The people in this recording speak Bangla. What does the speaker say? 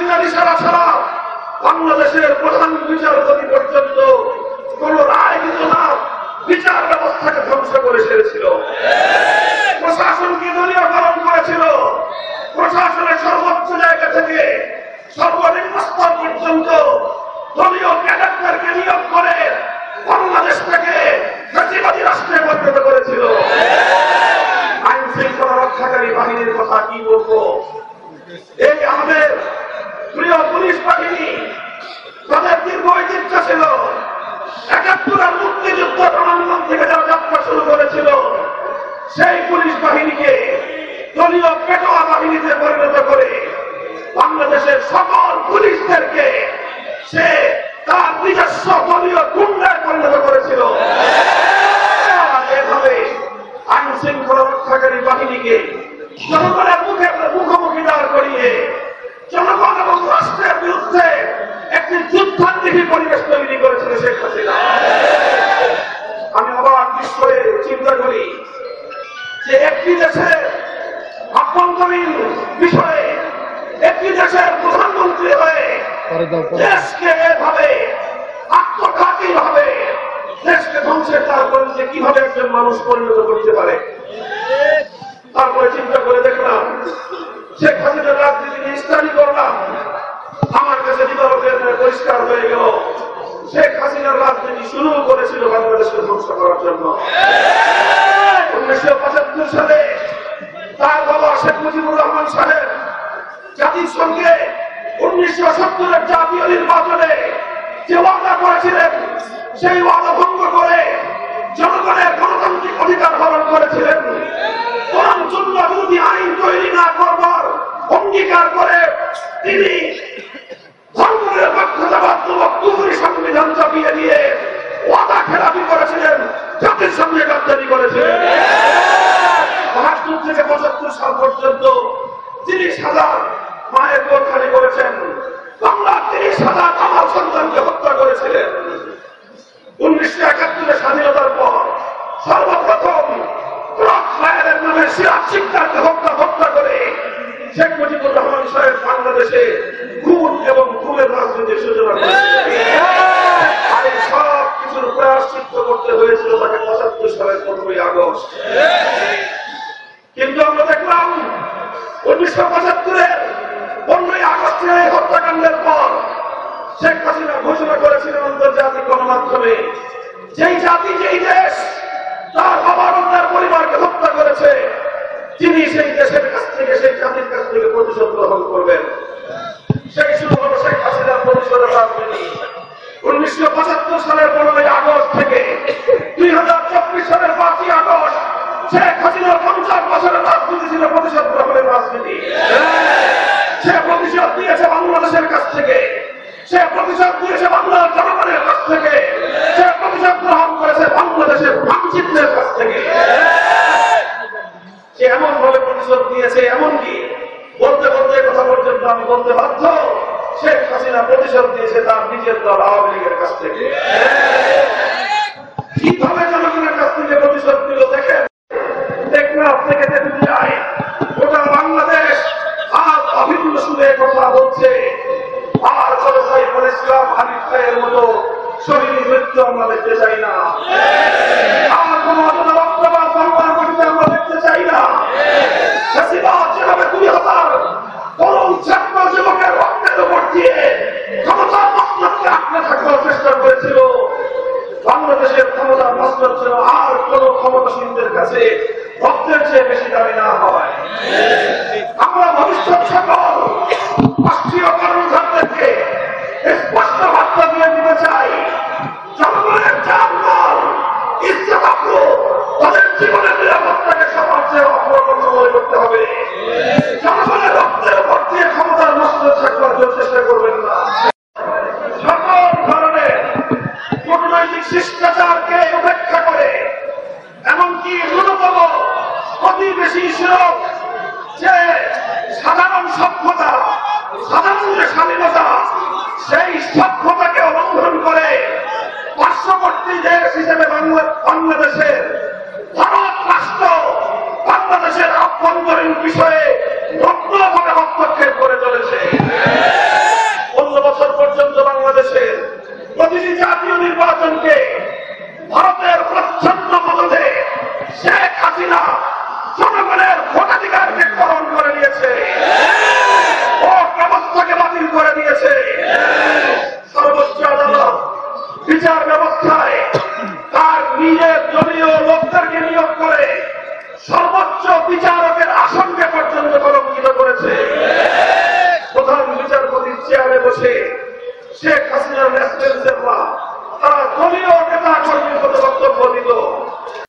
হাসিনার ইশারা ছাড়া বাংলাদেশের প্রধান বিচারপতি পর্যন্ত কোন রায় দিত না, বিচার ব্যবস্থাকে ধ্বংস করে ছেড়েছিল, প্রশাসনকে দলীয়করণ করেছিল, প্রশাসনের সর্বোচ্চ জায়গা থেকে সর্বনিম্ন স্তর পর্যন্ত দলীয় ক্যাডারদেরকে নিয়োগ করে বাংলাদেশটাকে ফ্যাসিবাদী রাষ্ট্রে পরিণত করেছিল। আইন শৃঙ্খলা রক্ষাকারী বাহিনীর কথা কি বলবো? এই আমাদের প্রিয় পুলিশ বাহিনী, তাদের দীর্ঘ ঐতিহ্য ছিল। ৭১ মুক্তিযুদ্ধ রণাঙ্গন থেকে যারা যাত্রা শুরু করেছিল, সেই পুলিশ বাহিনীকে দলীয় পেটোয়া বাহিনীতে পরিণত করে বাংলাদেশের সকল পুলিশদেরকে সে তার নিজস্ব দলীয় গুন্ডায় পরিণত করেছিল। এভাবে আইন শৃঙ্খলা রক্ষাকারী বাহিনীকে জনগণের মুখোমুখি দাঁড় করিয়ে জনগণ এবং রাষ্ট্রের বিরুদ্ধে একটি যুদ্ধান্তিহী পরিবেশ তৈরি করেছিল শেখ হাসিনা। আমি অবাক বিস্ময়ে চিন্তা করি যে একটি দেশের আভ্যন্তরীণ বিষয়ে একটি দেশের প্রধানমন্ত্রী হয়ে দেশকে এভাবে আত্মঘাতী ভাবে দেশকে ধ্বংসের তার যে কিভাবে একজন মানুষ পরিণত করতে পারে। তারপরে চিন্তা করে দেখলাম শেখ হাসিনার রাজনীতি নিয়ে স্টাডি করলাম, আমার কাছে বিতর্কের পরিষ্কার হয়ে গেল শেখ হাসিনার রাজনীতি শুরু করেছিল বাংলাদেশকে ধ্বংস করার জন্য। ১৯৭৫ সালে তার বাবা শেখ মুজিবুর রহমান সাহেব জাতিসংঘে ১৯৭০-এর জাতীয় নির্বাচনে যে ওয়াদা করেছিলেন, সেই ওয়াদা ভঙ্গ করে জনগণের গণতান্ত্রিক অধিকার হরণ করেছিলেন। চূড়ান্ত বিরোধী আইন তৈরি না করবার অঙ্গীকার করে তিনি ধর্মনিরপেক্ষতাবাদমূলক কুফরি সংবিধান চাপিয়ে দিয়ে ওয়াদা খেলাপি করেছিলেন, জাতির সঙ্গে গাদ্দারি করেছিলেন। ৭২ থেকে ৭৫ সাল পর্যন্ত ৩০,০০০ মায়ের কোরবানি করেছেন, বাংলার ৩০,০০০ আমার সন্তানকে হত্যা করেছিলেন। ১৯৭১-এর স্বাধীনতার পর সর্বপ্রথম নামে সিরাজ শিকদারকে হত্যা করে শেখ মুজিবুর রহমান সাহেব বাংলাদেশে খুন এবং খুনের রাজনীতির সূচনা করেছিলেন। আর এই সব কিছুর প্রায়শ্চিত্ত করতে হয়েছিল তাকে ৭৫ সালের ১৫ই আগস্ট। কিন্তু আমরা দেখলাম ১৯৭৫-এর ১৫ই আগস্টের এই হত্যাকাণ্ডের পর শেখ হাসিনা ঘোষণা করেছিলেন আন্তর্জাতিক গণমাধ্যমে, যেই জাতি যেই দেশ তার বাবার তার পরিবারকে হত্যা করেছে, তিনি সেই দেশের কাছ থেকে সেই জাতির কাছ থেকে প্রতিশোধ গ্রহণ করবেন। সেই শুরু হল শেখ হাসিনার প্রতিশোধের রাজনীতি। ১৯৭৫ সালের ১৫ই আগস্ট থেকে ২০২৪ সালের ৫ই আগস্ট শেখ হাসিনার ৫০ বছরের রাজনীতি ছিল প্রতিশোধ গ্রহণের রাজনীতি। সে প্রতিশোধ দিয়েছে বাংলাদেশের কাছ থেকে, সে প্রতিশোধ দিয়েছে বাংলার জনগণের কাছ থেকে, সে প্রতিশোধ গ্রহণ করেছে বাংলাদেশের মানচিত্রের কাছ থেকে। সে এমন ভাবে প্রতিশোধ দিয়েছে, এমনকি বলতে বলতে কথা পর্যন্ত আমি বলতে বাধ্য, শেখ হাসিনা প্রতিশোধ দিয়েছে তার নিজের দল আওয়ামী লীগের কাছ থেকে। কিভাবে জনগণের কাছ থেকে প্রতিশোধ দিল দেখেন। টেকনাফ থেকে তেঁতুলিয়ায় গোটা বাংলাদেশ আজ অভিন্ন সুরে কথা বলছে, আর কোন সাইফুল ইসলাম হানিফ ভাইয়ের মতো শহীদ মৃত্যু আমরা দেখতে চাই না, আর কোন অযথা বক্তব্য বাংলার মাটিতে আমরা দেখতে চাই না। ফ্যাসিবাদ যেভাবে ২০০০ তরুণ ছাত্র যুবকের রক্তের উপর দিয়ে ক্ষমতার মসনদকে আঁকড়ে থাকার চেষ্টা করেছিল, বাংলাদেশের ক্ষমতার মসনদ ছিল আর কোন ক্ষমতাসীনদের কাছে রক্তের চেয়ে বেশি দাবি না হয়। আমরা ভবিষ্যৎ সকল রাষ্ট্রীয় কর্মকর্তাদেরকে স্পষ্ট বার্তা দিয়ে দিতে চাই, জনগণের জানমাল ইজ্জত আবরু তাদের জীবনের নিরাপত্তাকে সবার চেয়ে অগ্রগণ্য মনে করতে হবে। জনগণের রক্তের উপর দিয়ে ক্ষমতার মসনদ থাকবার জন্য চেষ্টা করবেন না। সকল ধরনের কূটনৈতিক শিষ্টাচারকে উপেক্ষা করে, এমনকি ন্যূনতম প্রতিবেশী সুরক যে সাধারণ সভ্যতা, সাধারণ যে স্বাধীনতা, সেই সভ্যতাকে লঙ্ঘন করে পার্শ্ববর্তী দেশ হিসেবে বাংলাদেশের ভারত রাষ্ট্র বাংলাদেশের অভ্যন্তরীণ বিষয়ে নগ্নভাবে হস্তক্ষেপ করে চলেছে।